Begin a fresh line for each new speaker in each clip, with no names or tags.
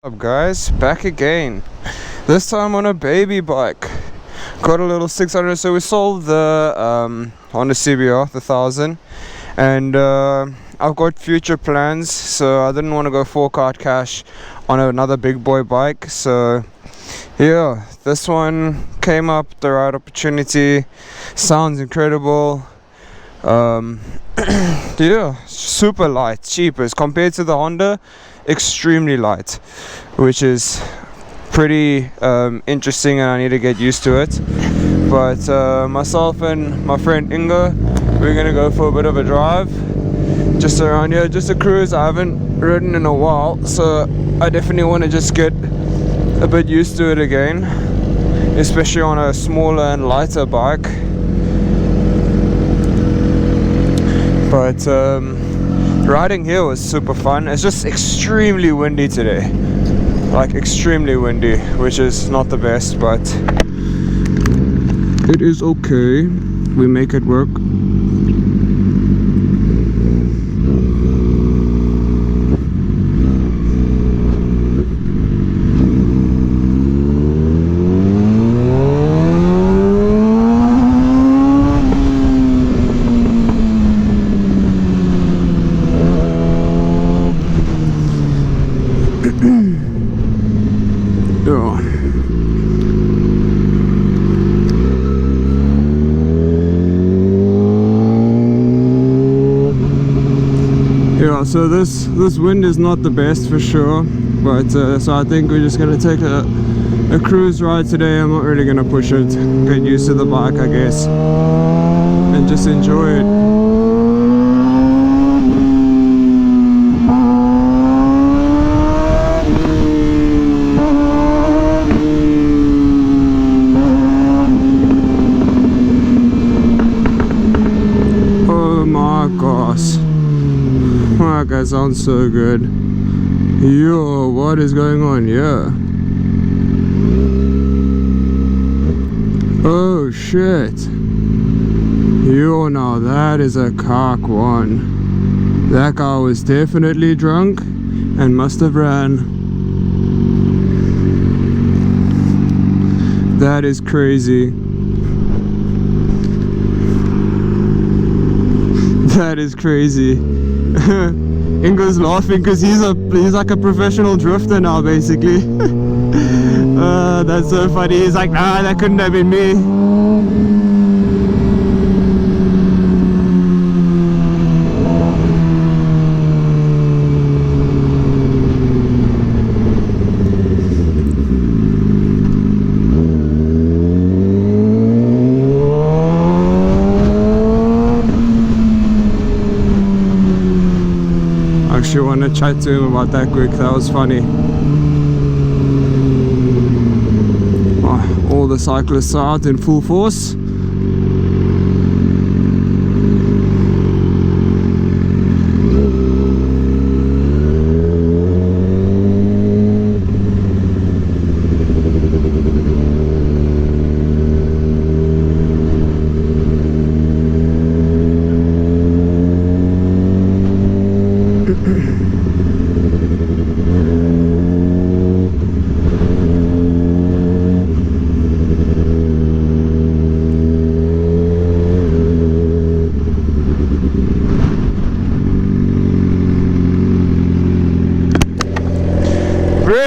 Up guys, back again, this time on a baby bike. Got a little 600, so we sold the Honda CBR, the 1000, and I've got future plans, so I didn't want to go fork out cash on another big boy bike. So yeah, this one came up, the right opportunity, sounds incredible. Yeah, super light, cheap as compared to the Honda, extremely light, which is pretty interesting, and I need to get used to it. But myself and my friend Ingo, we're gonna go for a bit of a drive just around here, just a cruise. I haven't ridden in a while, so I definitely want to just get a bit used to it again, especially on a smaller and lighter bike. But riding here was super fun. It's just extremely windy today, like extremely windy, which is not the best, but it is okay, we make it work. Yeah, so this wind is not the best for sure, but so I think we're just gonna take a cruise ride today. I'm not really gonna push it, get used to the bike I guess, and just enjoy it. That sounds so good. Yo, what is going on here? Oh shit. Yo, now that is a cock one. That guy was definitely drunk and must have ran. That is crazy. That is crazy. Ingo's laughing because he's like a professional drifter now, basically. That's so funny. He's like, nah, that couldn't have been me. I actually want to chat to him about that quick. That was funny. Oh, all the cyclists are out in full force.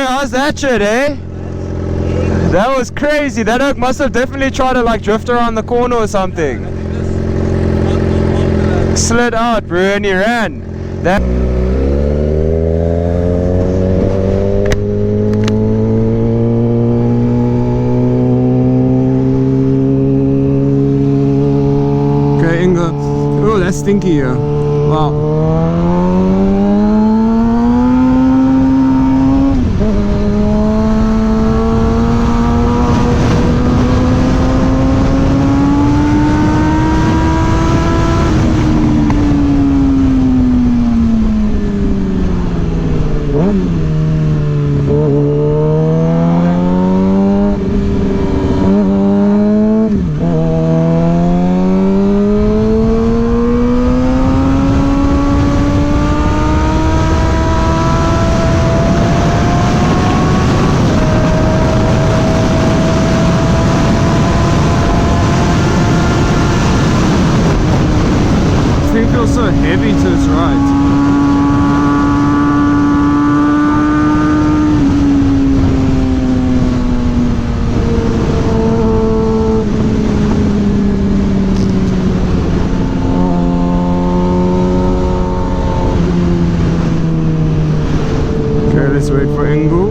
How's that shit, eh? That was crazy. That oak must have definitely tried to like drift around the corner or something. Slid out, bro, and he ran. That. Okay, Inga. Oh, that's stinky here. Wow. speed to its right. Okay, let's wait for Ingu.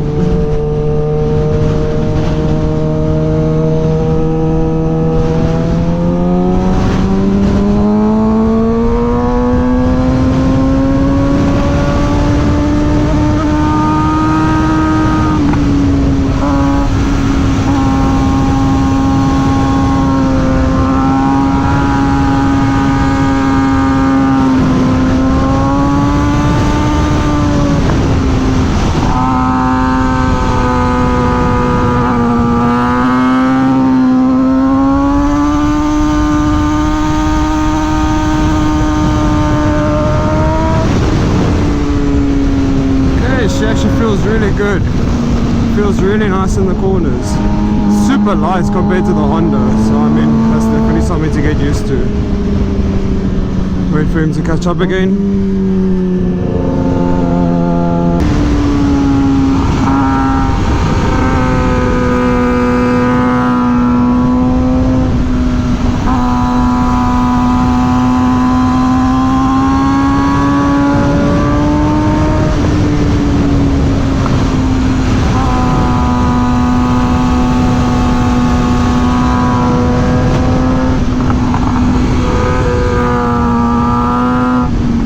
She actually feels really good. Feels really nice in the corners. Super light compared to the Honda, so I mean that's definitely something to get used to. Wait for him to catch up again.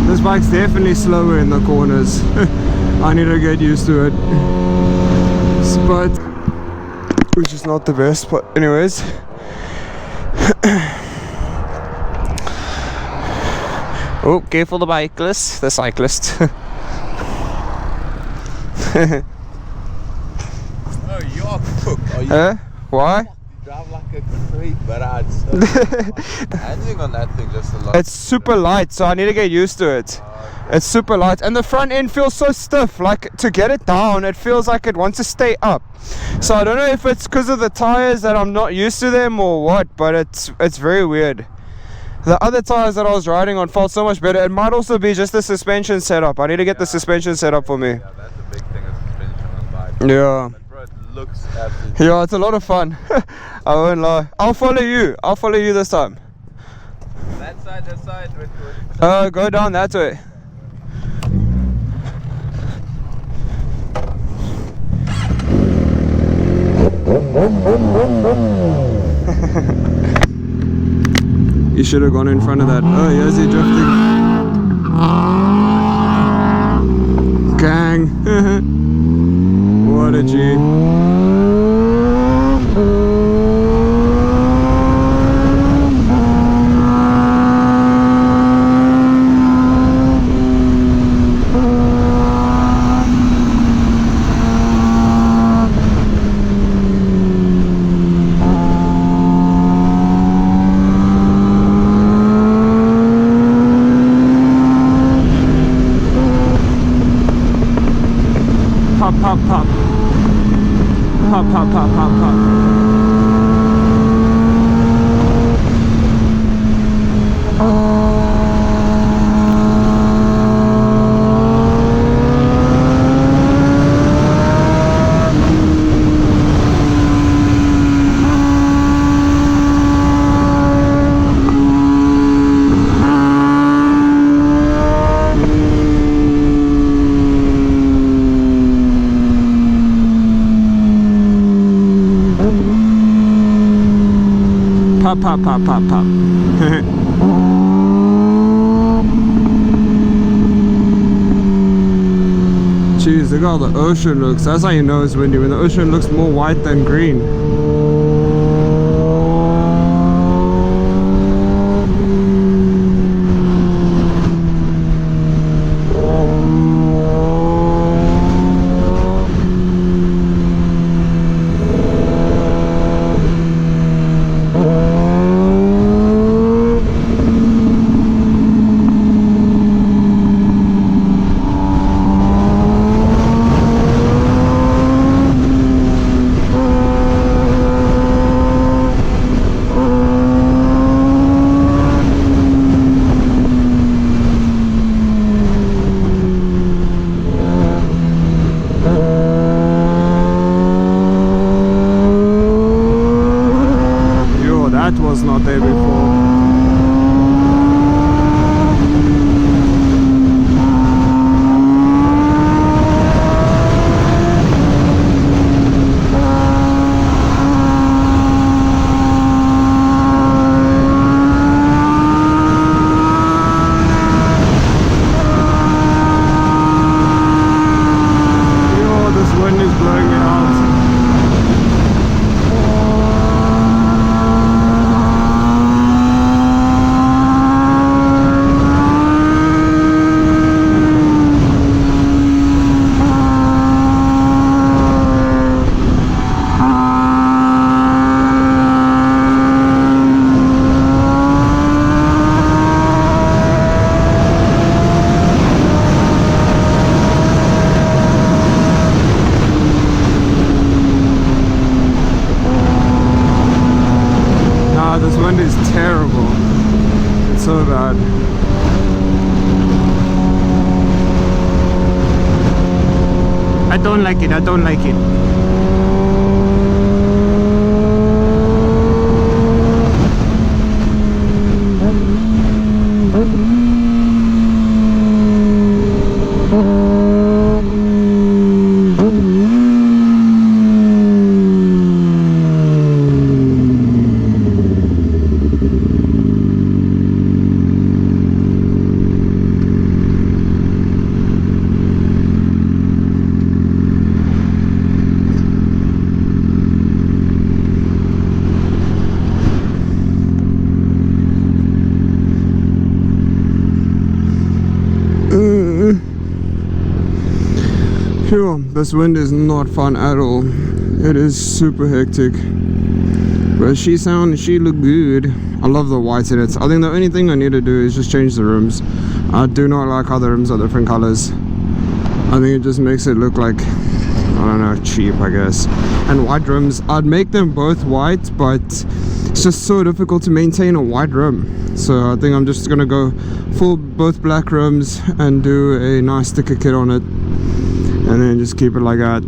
This bike's definitely slower in the corners. I need to get used to it. But which is not the best, but anyways. Oh, careful the cyclist.
Oh, you're cooked. Are you?
Why?
You drive like a creep, but handling on that thing just a lot.
It's super light, so I need to get used to it. It's super light, and the front end feels so stiff. Like, to get it down, it feels like it wants to stay up. So I don't know if it's because of the tires that I'm not used to them or what, but it's very weird. The other tires that I was riding on felt so much better. It might also be just the suspension setup. I need to get the suspension set up for me.
Yeah, that's a big thing, a suspension on bike.
Yeah.
But bro, it looks absolutely.
Yeah, it's a lot of fun. I won't lie. I'll follow you this time.
That side. Wait.
Go down that way. You should have gone in front of that. Oh, here's he drifting. Gang. What a G. Pop. Jeez, look how the ocean looks. That's how you know it's windy, when the ocean looks more white than green. blowing it out. This wind is terrible. It's so bad. I don't like it. I don't like it. Phew, this wind is not fun at all. It is super hectic. But she look good. I love the white in it. I think the only thing I need to do is just change the rims. I do not like how the rims are different colors. I think it just makes it look like, I don't know, cheap, I guess. And white rims, I'd make them both white, but it's just so difficult to maintain a white rim. So I think I'm just gonna go full both black rims and do a nice sticker kit on it, and then just keep it like that.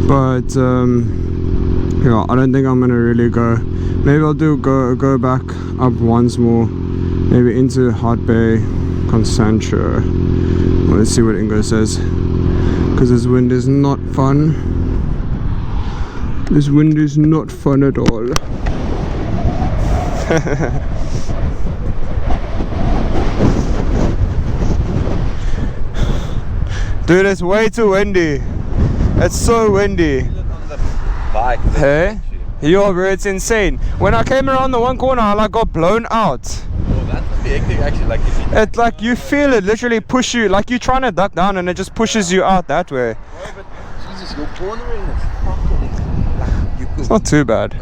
But yeah, I don't think I'm gonna really go. Maybe I'll do go back up once more, maybe into Hot Bay, Constantia. Well, let's see what Ingo says, because this wind is not fun. This wind is not fun at all. Dude, it's way too windy. It's so windy. Hey? Yo, bro, it's insane. When I came around the one corner, I like got blown out.
Oh, that would be hectic actually. Like if you
It's like you feel it literally push you, like you're trying to duck down and it just pushes you out that way.
Bro, but Jesus, your cornering is fucking like you could.
It's not too bad.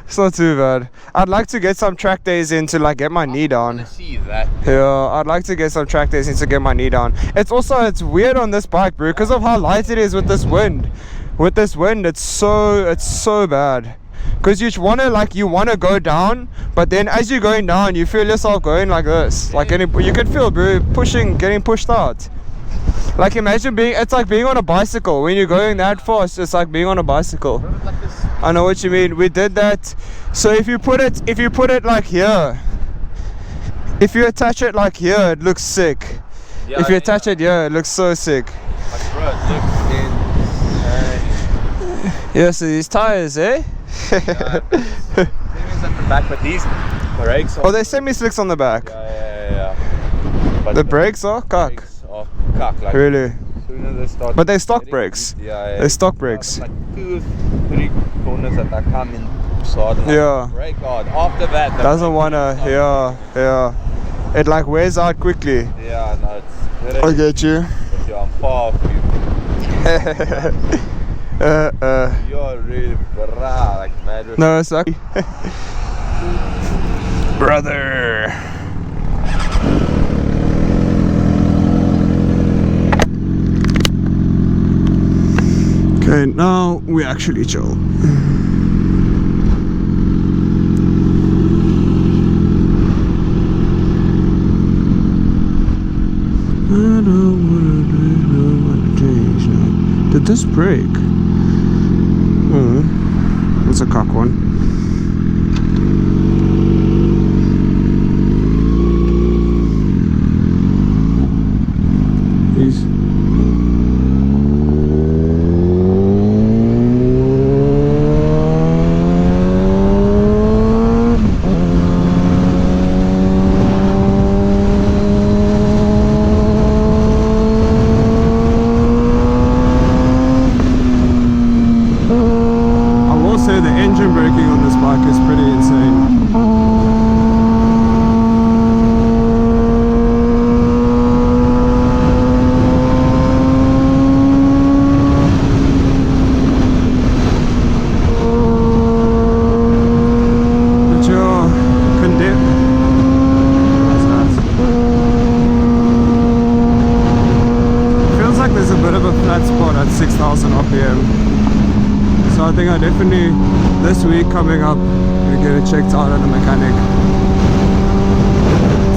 It's not too bad. I'd like to get some track days in to like get my knee down.
I see that.
Yeah, I'd like to get some track days in to get my knee down. It's weird on this bike, bro, because of how light it is with this wind. With this wind, it's so bad. Because you wanna go down, but then as you're going down, you feel yourself going like this. Like you can feel, bro, getting pushed out. Like imagine it's like being on a bicycle. When you're going that fast, it's like being on a bicycle.
Like this.
I know what you mean. We did that. So if you put it like here, if you attach it like here, it looks sick.
Yeah,
if you attach it here, it looks so sick.
Like bro, it looks
Yeah, so these tires, eh?
semis at the back, but these brakes are.
Oh, they're semi-slicks on the back.
Yeah. But
The brakes are cock.
brakes are cock. Like,
Really?
as soon as they start
But they're stock
getting
brakes.
heat, yeah.
They're stock brakes.
Like 2-3 corners that I come in sudden.
Yeah.
Brake hard. After that, the
Doesn't
brake
wanna,
starts-
yeah. It like wears out quickly.
Yeah, no, it's
I
very.
get you.
But yeah, I'm far off you. You're really like mad with
No, it's like brother. Okay, now we actually chill. I don't wanna change now. Did this break? Oh, that's a cock one. He's have a flat spot at 6,000 RPM. So I think I definitely, this week coming up, we get it checked out at a mechanic.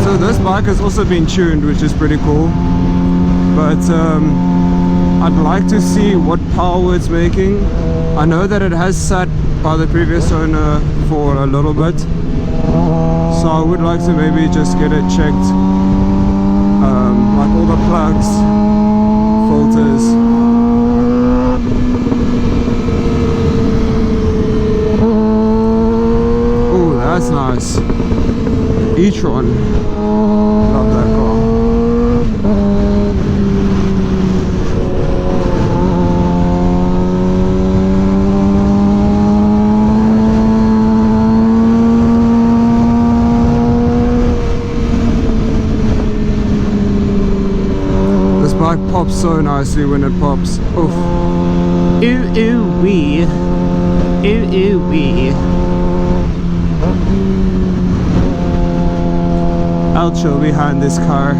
So this bike has also been tuned, which is pretty cool. But I'd like to see what power it's making. I know that it has sat by the previous owner for a little bit, so I would like to maybe just get it checked, like all the plugs, filters. Oh, that's nice. e-tron, love that car. Pops so nicely when it pops. Oof. Ooh ooh wee. Ooh ooh wee. I'll chill behind this car.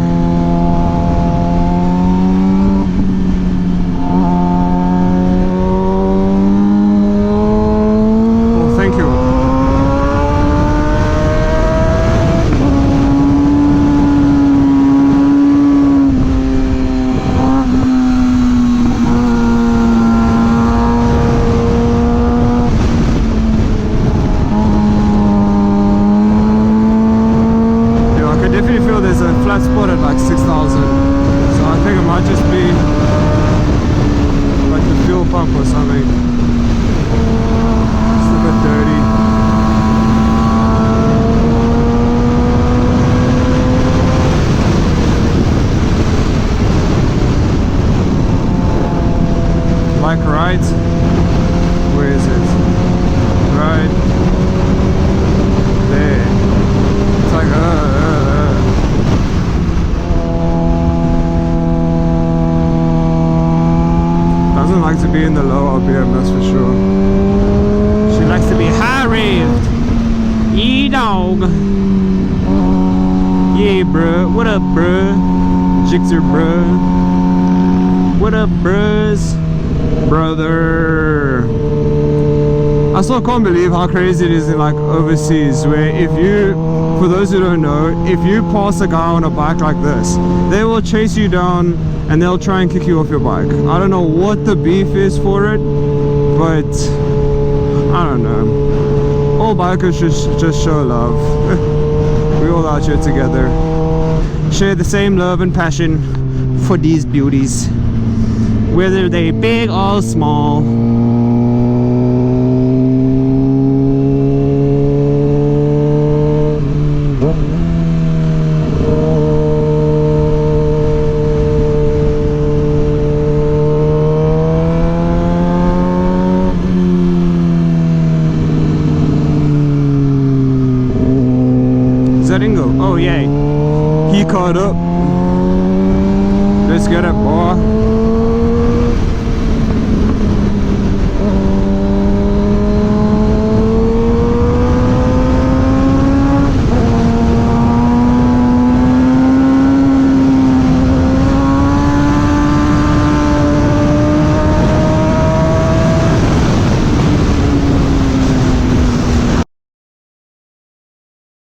Oh, thank you. Flat spot at like 6,000, so I think it might just be like the fuel pump or something. It's a bit dirty. Like right, where is it? Right there. It's like doesn't like to be in the low RPM, that's for sure. She likes to be high revved. E-dog. Yeah, bruh. What up, bruh? Jixer, bruh. What up, bruhs? Brother. I still can't believe how crazy it is in like overseas, where if you, for those who don't know, if you pass a guy on a bike like this, they will chase you down and they'll try and kick you off your bike. I don't know what the beef is for it, but I don't know. All bikers should just show love. We're all out here together. Share the same love and passion for these beauties, whether they big or small. Oh yay, he caught up.